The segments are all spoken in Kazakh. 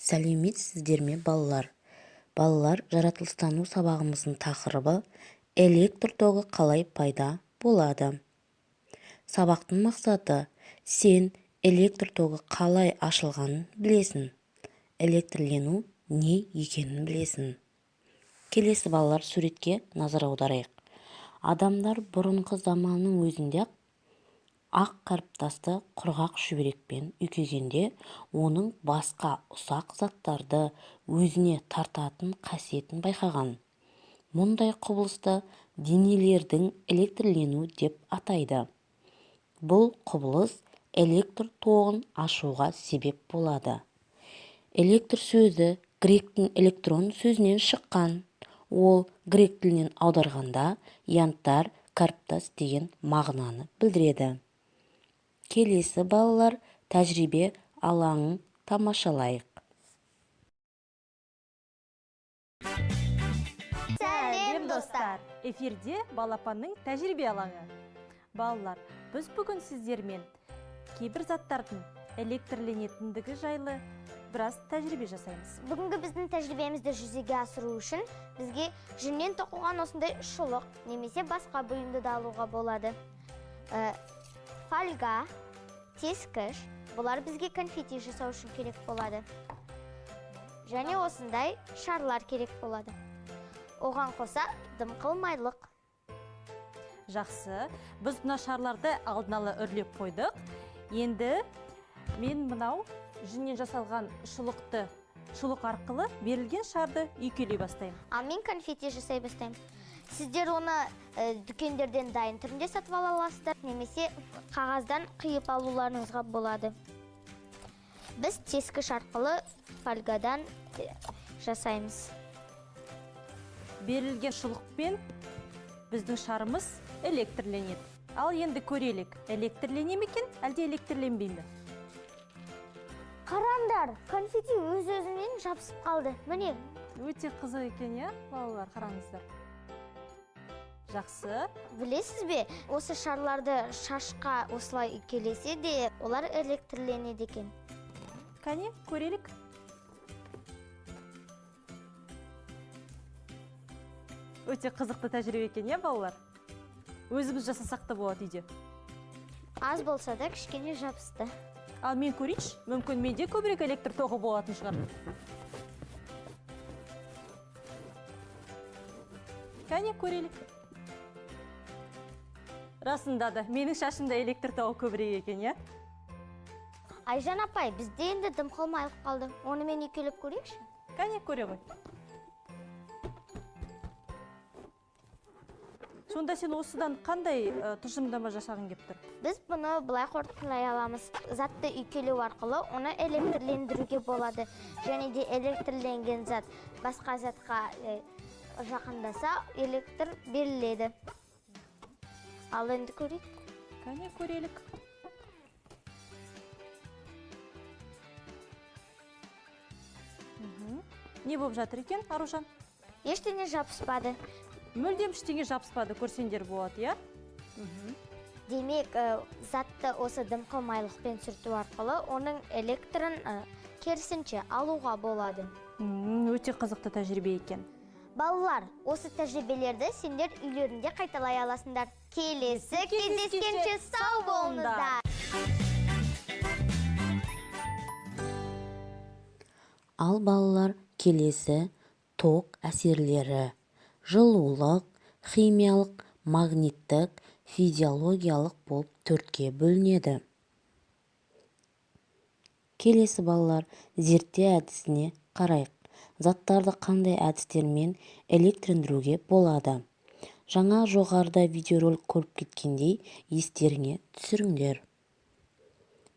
Сәлеметсіздер ме, балалар? Балалар, жаратылыстану сабағымыздың тақырыбы электр тогы қалай пайда болады. Сабақтың мақсаты: сен электр тогы қалай ашылғанын білесің, электрлену не екенін білесің. Келесі балалар, суретке назар аударайық. Адамдар бұрынғы заманның өзінде ақ қаріптасты құрғақ шүберекпен үйкегенде оның басқа ұсақ заттарды өзіне тартатын қасиетін байқаған. Мұндай құбылысты денелердің электрлену деп атайды. Бұл құбылыс электр тоғын ашуға себеп болады. Электр сөзі гректің электрон сөзінен шыққан. Ол грек тілінен аударғанда янтар, қаріптас деген мағынаны білдіреді. Келесі балалар, тәжірибе алаңын тамашалайық. Сәлем достар! Эфирде балапанның тәжірибе алаңы. Балалар, біз бүгін сіздермен кейбір заттардың электрленетіндігі жайлы біраз тәжірибе жасаймыз. Бүгінгі біздің тәжірибемізді жүзеге асыру үшін бізге жүннен тоқылған осындай шұлық немесе басқа бұйымды да алуға болады. Фольга, тескіш, бұлар бізге конфетти жасау үшін керек болады. Және осындай шарлар керек болады. Оған қоса дымқыл майлық. Жақсы, біз мына шарларды алдын ала үрлеп қойдық. Енді мен мынау жүннен жасалған шұлық арқылы берілген шарды үйкелей бастаймын. Мен конфетти жасай бастаймын. Сіздер оны дүкендерден дайын түрінде сатып ала аласыздар, немесе қағаздан қиып алуларыңызға болады. Біз тескіш арқылы фольгадан жасаймыз. Берілген шұлықпен біздің шарымыз электрленеді. Ал енді көрелік, электрлене ме екен, әлде электрленбей ме? Қараңдар, конфетти өз-өзімен жабысып қалды. Міне. Өте қызық екен, иә, балалар, қараңыздар. Жақсы. Білесіз бе, осы шарларды шашқа осылай үйкелесе де, олар электрленеді екен. Кәне, көрелік. Өте қызықты тәжірибе екен, иә, балалар? Өзіміз жасасақ та болады үйде. Аз болса да кішкене жабысты. Ал мен көрейінші, мүмкін менде көбірек электр тоғы болатын шығар. Кәне, көрелік. Расында да, менің шашымда электр тоғы көбірек екен, иә? Айжан апай, бізде енді дымқыл майлық қалды. Оны мен үйкелеп көрейікші? Кәне, көре ғой. Сонда сен осыдан қандай тұжырымдама жасағың келіп тұр? Біз бұны былай қорытындылай аламыз. Затты үйкелеу арқылы оны электрлендіруге болады. Және де электрленген зат басқа затқа жақындаса электр беріледі. Ал енді көрейік. Кәне, көрелік. Не болып жатыр екен, Аружан? Ештеңе жабыспады. Мүлдем ештеңе жабыспады, көрсеңдер болады, иә? Демек, затты осы дымқыл майлықпен сүрту арқылы оның электрін керісінше алуға болады. Өте қызықты тәжірибе екен. Балалар, осы тәжірибелерді сендер үйлерінде қайталай аласыңдар. Келесі кездескенше сау болыңыздар. Ал балалар, келесі ток әсерлері: жылулық, химиялық, магниттік, физиологиялық болып төртке бөлінеді. Келесі балалар, зерттеу әдісіне қарайық. Заттарды қандай әдістермен электрлендіруге болады? Жаңа жоғарыда видеоролик көріп кеткендей естеріңе түсіріңдер.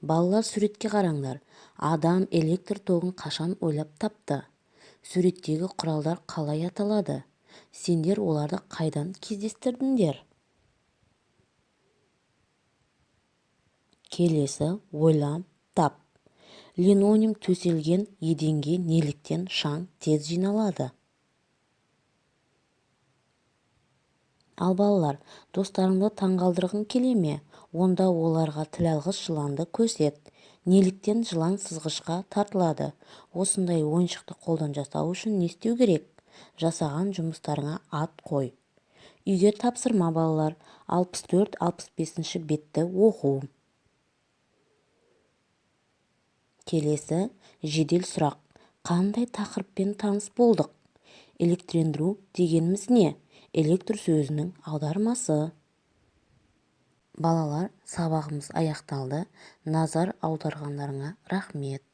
Балалар, суретке қараңдар. Адам электр тогын қашан ойлап тапты? Суреттегі құралдар қалай аталады? Сендер оларды қайдан кездестірдіңдер? Келесі ойлам тап. Линолеум төселген еденге неліктен шаң тез жиналады? Ал балалар, достарыңды таңғалдырғың келе ме? Онда оларға тіл алғыш жыланды көрсет. неліктен жылан сызғышқа тартылады? Осындай ойыншықты қолдан жасау үшін не істеу керек? Жасаған жұмыстарыңа ат қой. Үйге тапсырма балалар. 64-65 бетті оқу. Келесі жедел сұрақ. Қандай тақырыппен таныс болдық? Электрлендіру дегеніміз не? Электр сөзінің аудармасы. Балалар, сабағымыз аяқталды. Назар аударғандарыңа рахмет.